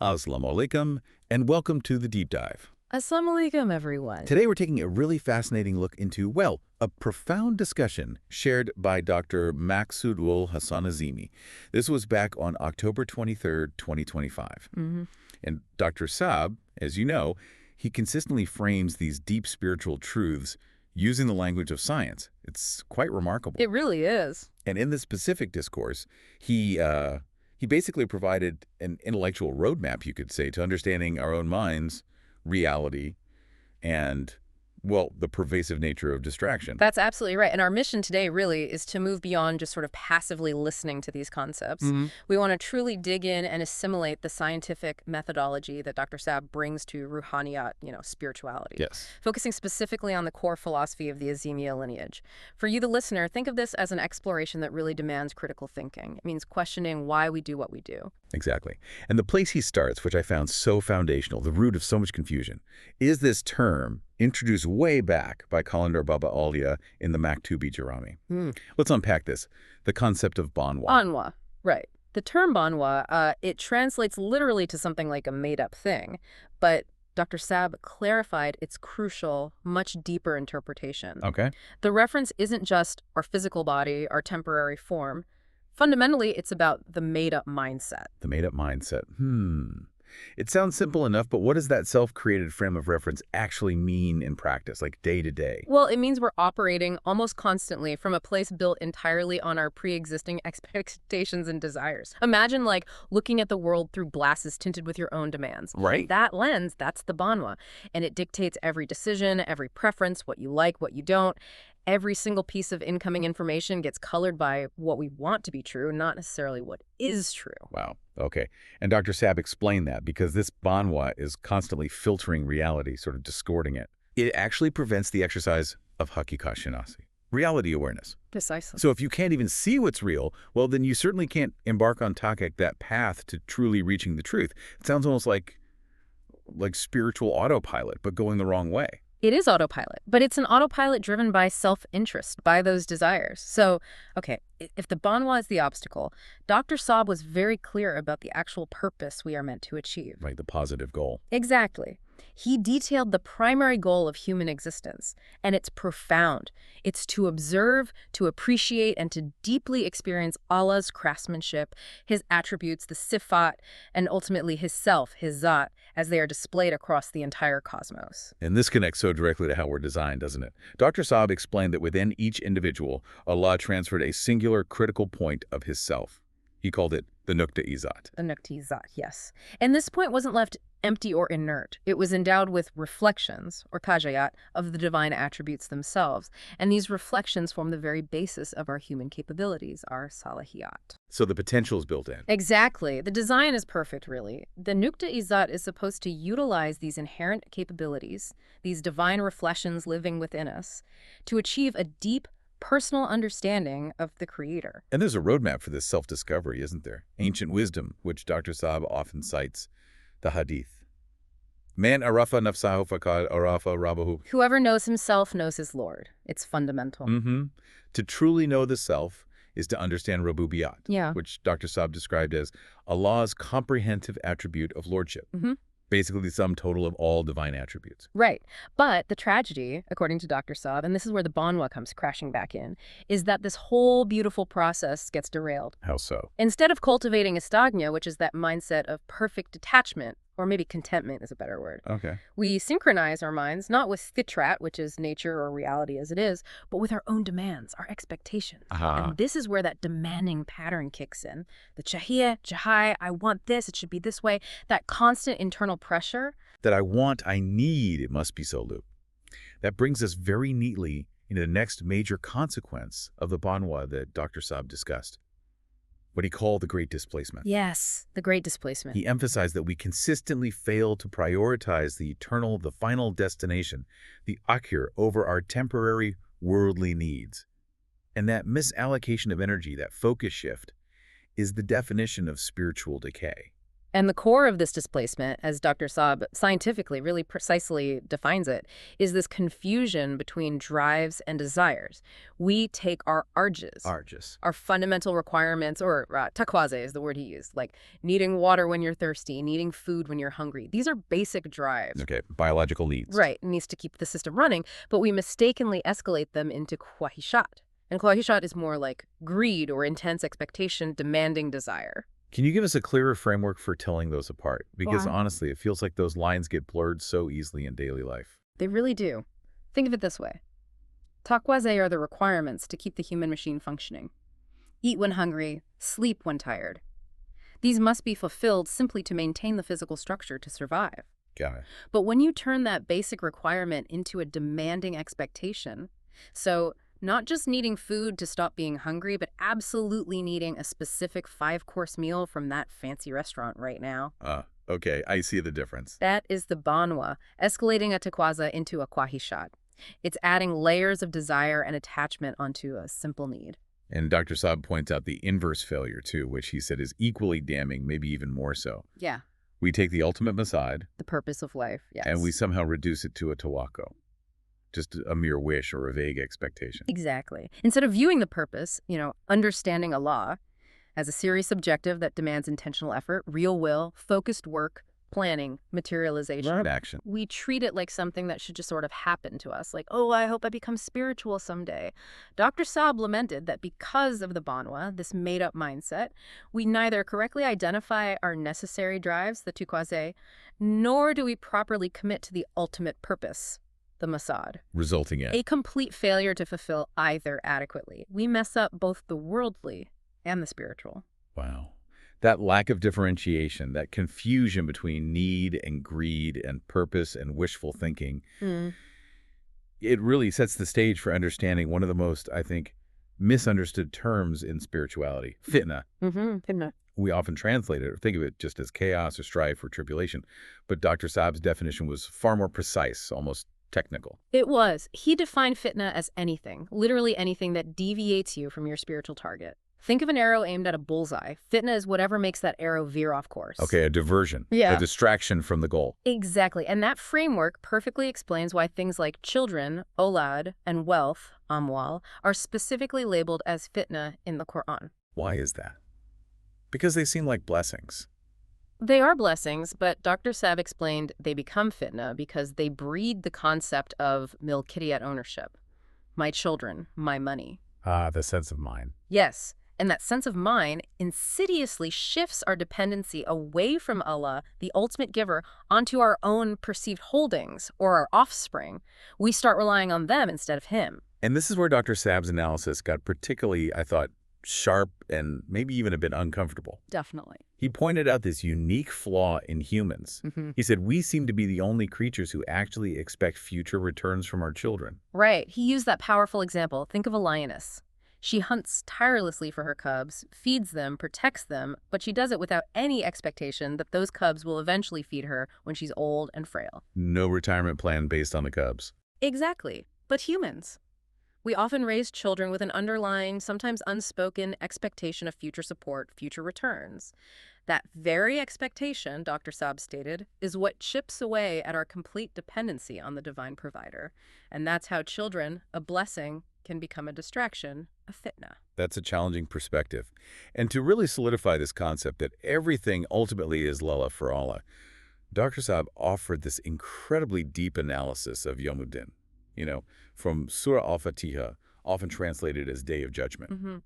Assalamu alaikum, and welcome to the Deep Dive. Assalamu alaikum, everyone. Today we're taking a really fascinating look into, well, a profound discussion shared by Dr. Maqsood Azeemi. This was back on October 23rd, 2025. And Dr. Saab, as you know, he consistently frames these deep spiritual truths using the language of science. It's quite remarkable. It really is. And in this specific discourse, he basically provided an intellectual roadmap, you could say, to understanding our own minds, reality, and, well, the pervasive nature of distraction. That's absolutely right. And our mission today really is to move beyond just sort of passively listening to these concepts. We want to truly dig in and assimilate the scientific methodology that Dr. Saab brings to Ruhaniyat, spirituality. Yes. Focusing specifically on the core philosophy of the Azeemiya lineage. For you, the listener, think of this as an exploration that really demands critical thinking. It means questioning why we do what we do. Exactly. And the place he starts, which I found so foundational, the root of so much confusion, is this term introduced way back by Qalandar Baba Aulia in the Maktubi Jarami. Let's unpack this. The concept of Banwa. Banwa, right. The term Banwa, it translates literally to something like a made-up thing, but Dr. Saab clarified its crucial, much deeper interpretation. Okay. The reference isn't just our physical body, our temporary form. Fundamentally, it's about the made-up mindset. The made-up mindset. It sounds simple enough, but what does that self-created frame of reference actually mean in practice, like day to day? Well, it means we're operating almost constantly from a place built entirely on our pre-existing expectations and desires. Imagine like looking at the world through glasses tinted with your own demands. Right. That lens, that's the Banwa. And it dictates every decision, every preference, what you like, what you don't. Every single piece of incoming information gets colored by what we want to be true, not necessarily what is true. Wow. Okay. And Dr. Saab explained that because this Banwa is constantly filtering reality, sort of distorting it. It actually prevents the exercise of haqiqat shinasi, reality awareness. Precisely. So if you can't even see what's real, well, then you certainly can't embark on taqiq, that path to truly reaching the truth. It sounds almost like spiritual autopilot, but going the wrong way. It is autopilot, but it's an autopilot driven by self-interest, by those desires. So, okay, if the Banwa is the obstacle, Dr. Saab was very clear about the actual purpose we are meant to achieve. Right, the positive goal. Exactly. He detailed the primary goal of human existence, and it's profound. It's to observe, to appreciate, and to deeply experience Allah's craftsmanship, his attributes, the sifat, and ultimately his self, his zat, as they are displayed across the entire cosmos. And this connects so directly to how we're designed, doesn't it? Dr. Saab explained that within each individual, Allah transferred a singular critical point of his self. He called it the Nukta-i-Zat. The Nukta-i-Zat, yes. And this point wasn't left empty or inert. It was endowed with reflections, or kajayat, of the divine attributes themselves. And these reflections form the very basis of our human capabilities, our salahiyat. So the potential is built in. Exactly. The design is perfect, really. The Nukta-i-Zat is supposed to utilize these inherent capabilities, these divine reflections living within us, to achieve a deep, personal understanding of the Creator. And there's a roadmap for this self-discovery, isn't there? Ancient wisdom, which Dr. Saab often cites, the Hadith. Man arafa nafsahu faqad arafa rabbahu. Whoever knows himself knows his Lord. It's fundamental. To truly know the self is to understand Rububiyat, which Dr. Saab described as Allah's comprehensive attribute of lordship. Basically the sum total of all divine attributes. Right. But the tragedy, according to Dr. Saab, and this is where the Banwa comes crashing back in, is that this whole beautiful process gets derailed. How so? Instead of cultivating istagna, which is that mindset of perfect detachment, or maybe contentment is a better word. Okay. We synchronize our minds, not with fitrat, which is nature or reality as it is, but with our own demands, our expectations. And this is where that demanding pattern kicks in. The chahiya, jahai, I want this, it should be this way, that constant internal pressure. That I want, I need, it must be so, loop. That brings us very neatly into the next major consequence of the Banwa that Dr. Saab discussed. What he called the Great Displacement. Yes, the Great Displacement. He emphasized that we consistently fail to prioritize the eternal, the final destination, the akhir, over our temporary worldly needs. And that misallocation of energy, that focus shift, is the definition of spiritual decay. And the core of this displacement, as Dr. Saab scientifically really precisely defines it, is this confusion between drives and desires. We take our arjas, our fundamental requirements, or taqwaze is the word he used, like needing water when you're thirsty, needing food when you're hungry. These are basic drives. Okay, biological needs. Right, it needs to keep the system running, but we mistakenly escalate them into khwahishat. And khwahishat is more like greed or intense expectation, demanding desire. Can you give us a clearer framework for telling those apart? Because honestly, it feels like those lines get blurred so easily in daily life. They really do. Think of it this way. Taqwaze are the requirements to keep the human machine functioning. Eat when hungry, sleep when tired. These must be fulfilled simply to maintain the physical structure to survive. Got it. But when you turn that basic requirement into a demanding expectation, so not just needing food to stop being hungry, but absolutely needing a specific 5-course meal from that fancy restaurant right now. Okay, I see the difference. That is the Banwa, escalating a taqwaza into a khwahishat. It's adding layers of desire and attachment onto a simple need. And Dr. Saab points out the inverse failure, too, which he said is equally damning, maybe even more so. Yeah. We take the ultimate masad. The purpose of life, yes. And we somehow reduce it to a tawakko. Just a mere wish or a vague expectation. Exactly. Instead of viewing the purpose, understanding Allah, as a serious objective that demands intentional effort, real will, focused work, planning, materialization. Action. We treat it like something that should just sort of happen to us. Like, oh, I hope I become spiritual someday. Dr. Saab lamented that because of the Banwa, this made-up mindset, we neither correctly identify our necessary drives, the tuqwaze, nor do we properly commit to the ultimate purpose, the masad, resulting in a complete failure to fulfill either adequately. We mess up both the worldly and the spiritual. Wow. That lack of differentiation, that confusion between need and greed and purpose and wishful thinking, it really sets the stage for understanding one of the most, I think, misunderstood terms in spirituality, fitna. Fitna. We often translate it or think of it just as chaos or strife or tribulation, but Dr. Saab's definition was far more precise, almost technical. It was. He defined fitna as anything, literally anything that deviates you from your spiritual target. Think of an arrow aimed at a bullseye. Fitna is whatever makes that arrow veer off course. Okay, a diversion. Yeah. A distraction from the goal. Exactly. And that framework perfectly explains why things like children, olad, and wealth, amwal, are specifically labeled as fitna in the Quran. Why is that? Because they seem like blessings. They are blessings, but Dr. Saab explained they become fitna because they breed the concept of milkiyat ownership. My children, my money. The sense of mine. Yes, and that sense of mine insidiously shifts our dependency away from Allah, the ultimate giver, onto our own perceived holdings or our offspring. We start relying on them instead of him. And this is where Dr. Saab's analysis got particularly, I thought, sharp and maybe even a bit uncomfortable. Definitely. He pointed out this unique flaw in humans. He said, we seem to be the only creatures who actually expect future returns from our children. Right. He used that powerful example. Think of a lioness. She hunts tirelessly for her cubs, feeds them, protects them, but she does it without any expectation that those cubs will eventually feed her when she's old and frail. No retirement plan based on the cubs. Exactly. But humans. We often raise children with an underlying, sometimes unspoken expectation of future support, future returns. That very expectation, Dr. Saab stated, is what chips away at our complete dependency on the divine provider. And that's how children, a blessing, can become a distraction, a fitna. That's a challenging perspective. And to really solidify this concept that everything ultimately is Lala for Allah, Dr. Saab offered this incredibly deep analysis of Yawmuddin, from Surah Al-Fatiha, often translated as Day of Judgment.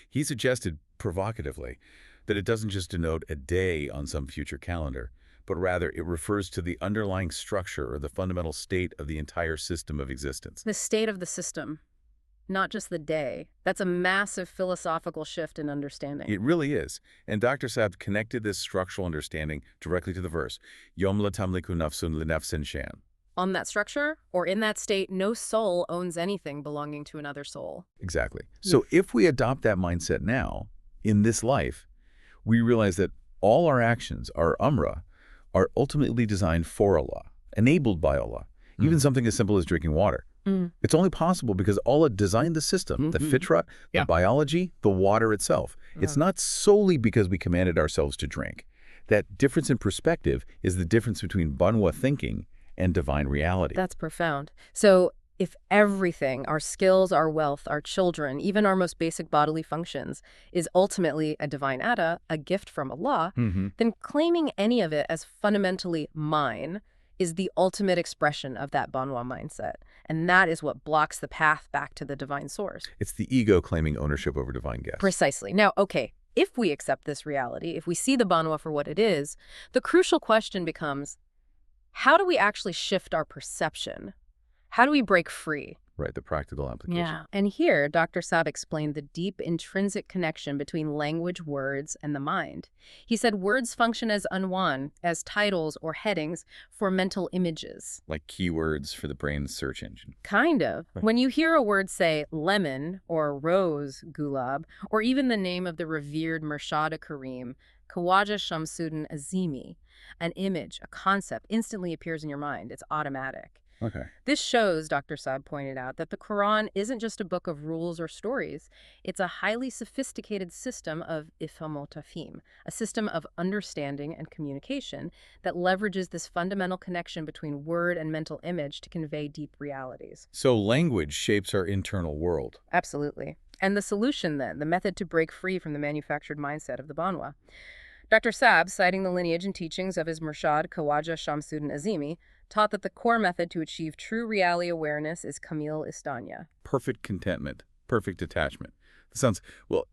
He suggested, provocatively, that it doesn't just denote a day on some future calendar, but rather it refers to the underlying structure or the fundamental state of the entire system of existence. The state of the system, not just the day. That's a massive philosophical shift in understanding. It really is. And Dr. Saab connected this structural understanding directly to the verse, Yom la tamliku nafsun li nafsin shan. On that structure, or in that state, no soul owns anything belonging to another soul. Exactly. So if we adopt that mindset now, in this life, we realize that all our actions, our umrah, are ultimately designed for Allah, enabled by Allah. Even something as simple as drinking water. It's only possible because Allah designed the system, the fitra, the biology, the water itself. It's not solely because we commanded ourselves to drink. That difference in perspective is the difference between Banwa thinking and divine reality. That's profound. So if everything, our skills, our wealth, our children, even our most basic bodily functions, is ultimately a divine atta, a gift from Allah, then claiming any of it as fundamentally mine is the ultimate expression of that Banwa mindset. And that is what blocks the path back to the divine source. It's the ego claiming ownership over divine gifts. Precisely. Now, okay, if we accept this reality, if we see the Banwa for what it is, the crucial question becomes, how do we actually shift our perception? How do we break free? Right, the practical application. Yeah. And here, Dr. Saab explained the deep intrinsic connection between language, words, and the mind. He said words function as unwan, as titles or headings for mental images. Like keywords for the brain's search engine. Kind of. Right. When you hear a word say lemon or rose, gulab, or even the name of the revered Murshada Kareem, Khawaja Shamsuddin Azeemi, an image, a concept instantly appears in your mind. It's automatic. Okay. This shows, Dr. Saab pointed out, that the Quran isn't just a book of rules or stories. It's a highly sophisticated system of ifham o tafhim, a system of understanding and communication that leverages this fundamental connection between word and mental image to convey deep realities. So language shapes our internal world. Absolutely. And the solution then, the method to break free from the manufactured mindset of the Banwa. Dr. Saab, citing the lineage and teachings of his Murshad Khawaja Shamsuddin Azeemi, taught that the core method to achieve true reality awareness is Kamil Istanya. Perfect contentment, perfect detachment. It sounds, well,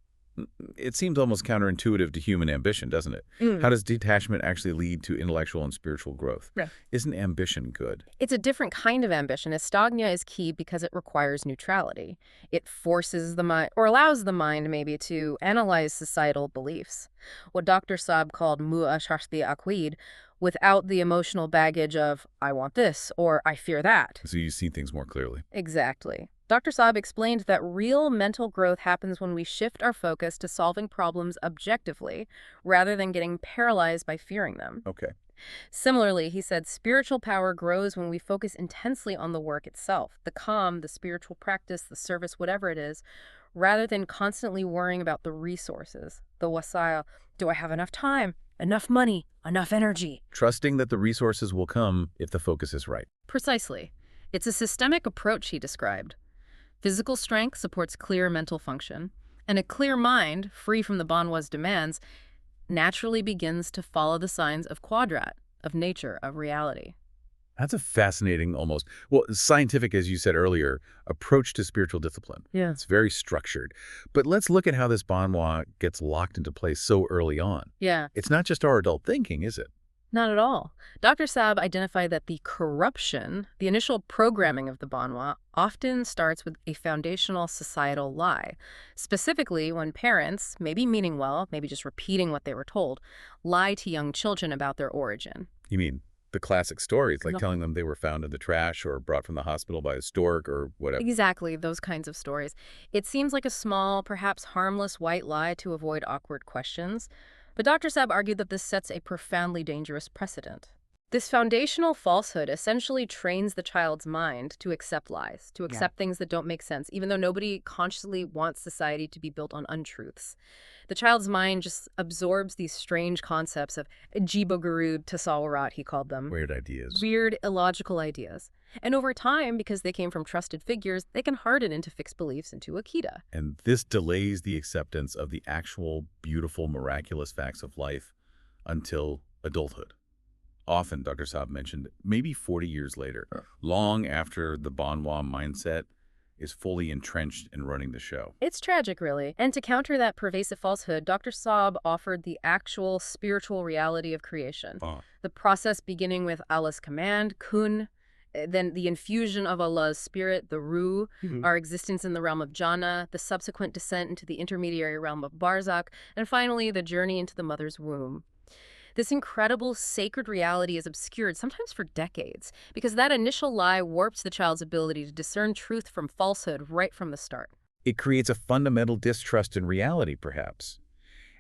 it seems almost counterintuitive to human ambition, doesn't it? How does detachment actually lead to intellectual and spiritual growth? Yeah. Isn't ambition good? It's a different kind of ambition. Istanya is key because it requires neutrality. It forces the mind, or allows the mind maybe, to analyze societal beliefs. What Dr. Saab called mu'ashashti aqweed, without the emotional baggage of, I want this, or I fear that. So you see things more clearly. Exactly. Dr. Saab explained that real mental growth happens when we shift our focus to solving problems objectively, rather than getting paralyzed by fearing them. Okay. Similarly, he said spiritual power grows when we focus intensely on the work itself, the calm, the spiritual practice, the service, whatever it is, rather than constantly worrying about the resources, the wasa'il. Do I have enough time, enough money, enough energy? Trusting that the resources will come if the focus is right. Precisely. It's a systemic approach, he described. Physical strength supports clear mental function, and a clear mind, free from the Banwa's demands, naturally begins to follow the signs of Quadrat, of nature, of reality. That's a fascinating, almost, well, scientific, as you said earlier, approach to spiritual discipline. Yeah. It's very structured. But let's look at how this Banwa gets locked into place so early on. Yeah. It's not just our adult thinking, is it? Not at all. Dr. Saab identified that the corruption, the initial programming of the Banwa, often starts with a foundational societal lie. Specifically, when parents, maybe meaning well, maybe just repeating what they were told, lie to young children about their origin. You mean the classic stories, like No. telling them they were found in the trash or brought from the hospital by a stork or whatever. Exactly, those kinds of stories. It seems like a small, perhaps harmless white lie to avoid awkward questions. But Dr. Saab argued that this sets a profoundly dangerous precedent. This foundational falsehood essentially trains the child's mind to accept lies, to accept things that don't make sense, even though nobody consciously wants society to be built on untruths. The child's mind just absorbs these strange concepts of jibogarud tasawarat, he called them. Weird ideas. Weird, illogical ideas. And over time, because they came from trusted figures, they can harden into fixed beliefs into akida. And this delays the acceptance of the actual, beautiful, miraculous facts of life until adulthood. Often, Dr. Saab mentioned, maybe 40 years later, long after the Banwa mindset is fully entrenched in running the show. It's tragic, really. And to counter that pervasive falsehood, Dr. Saab offered the actual spiritual reality of creation. The process beginning with Allah's command, kun, then the infusion of Allah's spirit, the Ruh, our existence in the realm of Jannah, the subsequent descent into the intermediary realm of Barzakh, and finally the journey into the mother's womb. This incredible sacred reality is obscured, sometimes for decades, because that initial lie warps the child's ability to discern truth from falsehood right from the start. It creates a fundamental distrust in reality, perhaps.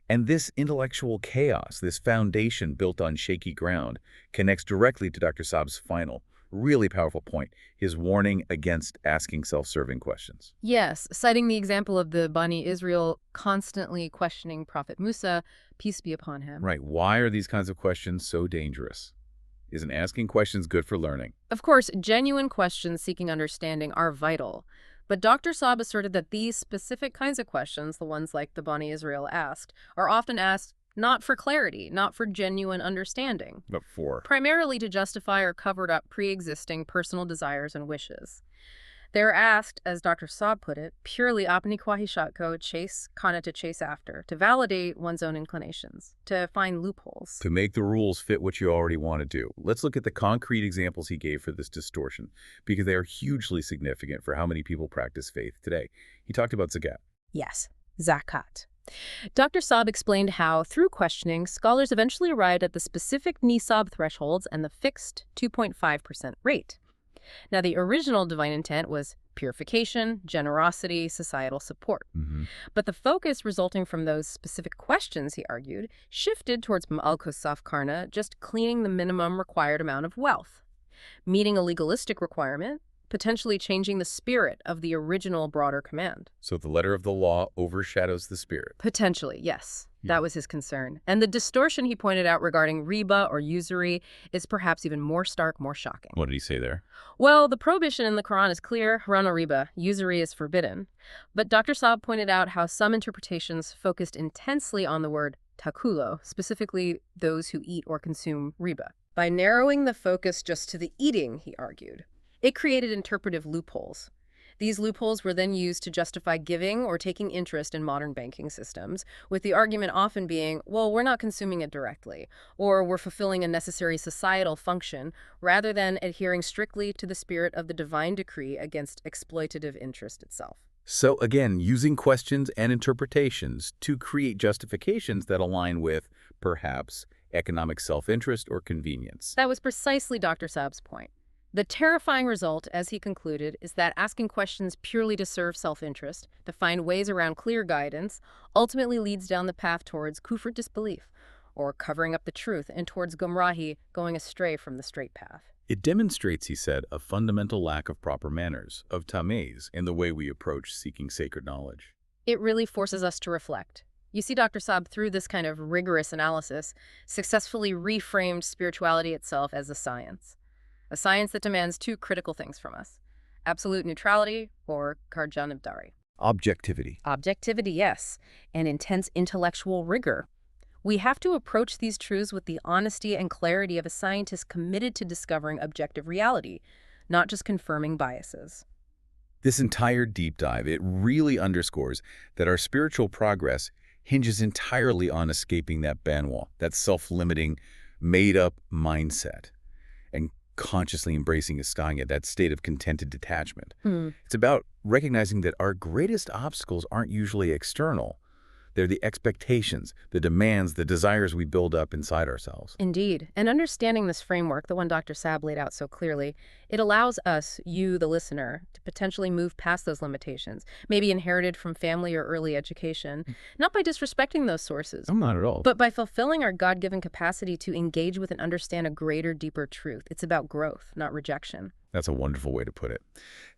And this intellectual chaos, this foundation built on shaky ground, connects directly to Dr. Saab's final, Really powerful point, his warning against asking self-serving questions. Yes, citing the example of the Bani Israel constantly questioning Prophet Musa, peace be upon him. Right, why are these kinds of questions so dangerous? Isn't asking questions good for learning? Of course, genuine questions seeking understanding are vital. But Dr. Saab asserted that these specific kinds of questions, the ones like the Bani Israel asked, are often asked not for clarity, not for genuine understanding, But for? primarily to justify or cover up pre-existing personal desires and wishes. They're asked, as Dr. Saab put it, purely apni kwahishatko chase kana to chase after, to validate one's own inclinations, to find loopholes. To make the rules fit what you already want to do. Let's look at the concrete examples he gave for this distortion, because they are hugely significant for how many people practice faith today. He talked about zakat. Yes, zakat. Dr. Saab explained how, through questioning, scholars eventually arrived at the specific nisab thresholds and the fixed 2.5% rate. Now, the original divine intent was purification, generosity, societal support. But the focus resulting from those specific questions, he argued, shifted towards ma'al-kosaf karna, just cleaning the minimum required amount of wealth. Meeting a legalistic requirement, potentially changing the spirit of the original broader command. So the letter of the law overshadows the spirit. Potentially, yes. That was his concern. And the distortion he pointed out regarding riba or usury is perhaps even more stark, more shocking. What did he say there? Well, the prohibition in the Quran is clear, rana riba, usury is forbidden. But Dr. Saab pointed out how some interpretations focused intensely on the word takulo, specifically those who eat or consume riba. By narrowing the focus just to the eating, he argued, it created interpretive loopholes. These loopholes were then used to justify giving or taking interest in modern banking systems, with the argument often being, well, we're not consuming it directly, or we're fulfilling a necessary societal function, rather than adhering strictly to the spirit of the divine decree against exploitative interest itself. So again, using questions and interpretations to create justifications that align with, perhaps, economic self-interest or convenience. That was precisely Dr. Saab's point. The terrifying result, as he concluded, is that asking questions purely to serve self-interest, to find ways around clear guidance, ultimately leads down the path towards kufr, disbelief, or covering up the truth, and towards gumrahi, going astray from the straight path. It demonstrates, he said, a fundamental lack of proper manners, of tamez, in the way we approach seeking sacred knowledge. It really forces us to reflect. You see, Dr. Saab, through this kind of rigorous analysis, successfully reframed spirituality itself as a science that demands two critical things from us: absolute neutrality or karjanabdari. Objectivity. Objectivity, yes, and intense intellectual rigor. We have to approach these truths with the honesty and clarity of a scientist committed to discovering objective reality, not just confirming biases. This entire deep dive, it really underscores that our spiritual progress hinges entirely on escaping that Banwa, that self-limiting, made-up mindset, and consciously embracing Ruhaniyat, that state of contented detachment. It's about recognizing that our greatest obstacles aren't usually external. They're the expectations, the demands, the desires we build up inside ourselves. Indeed. And understanding this framework, the one Dr. Saab laid out so clearly, it allows us, you, the listener, to potentially move past those limitations, maybe inherited from family or early education, not by disrespecting those sources, No, not at all. but by fulfilling our God-given capacity to engage with and understand a greater, deeper truth. It's about growth, not rejection. That's a wonderful way to put it.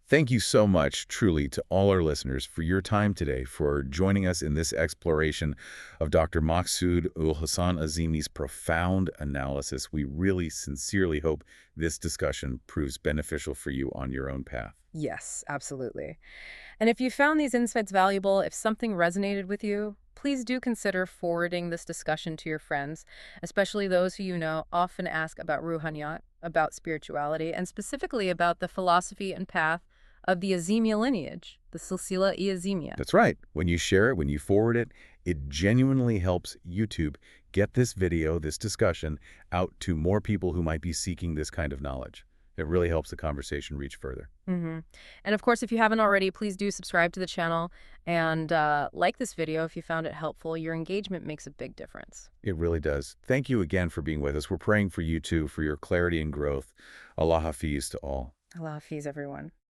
Thank you so much, truly, to all our listeners for your time today, for joining us in this exploration of Dr. Maqsood Azeemi's profound analysis. We really sincerely hope this discussion proves beneficial for you on your own path. Yes, absolutely. And if you found these insights valuable, if something resonated with you, please do consider forwarding this discussion to your friends, especially those who you know often ask about Ruhaniyat, about spirituality, and specifically about the philosophy and path of the Azeemi lineage, the Silsila-e-Azemiya. That's right. When you share it, when you forward it, it genuinely helps YouTube get this video, this discussion, out to more people who might be seeking this kind of knowledge. It really helps the conversation reach further. And of course, if you haven't already, please do subscribe to the channel and like this video if you found it helpful. Your engagement makes a big difference. It really does. Thank you again for being with us. We're praying for you too, for your clarity and growth. Allah Hafiz to all. Allah Hafiz, everyone.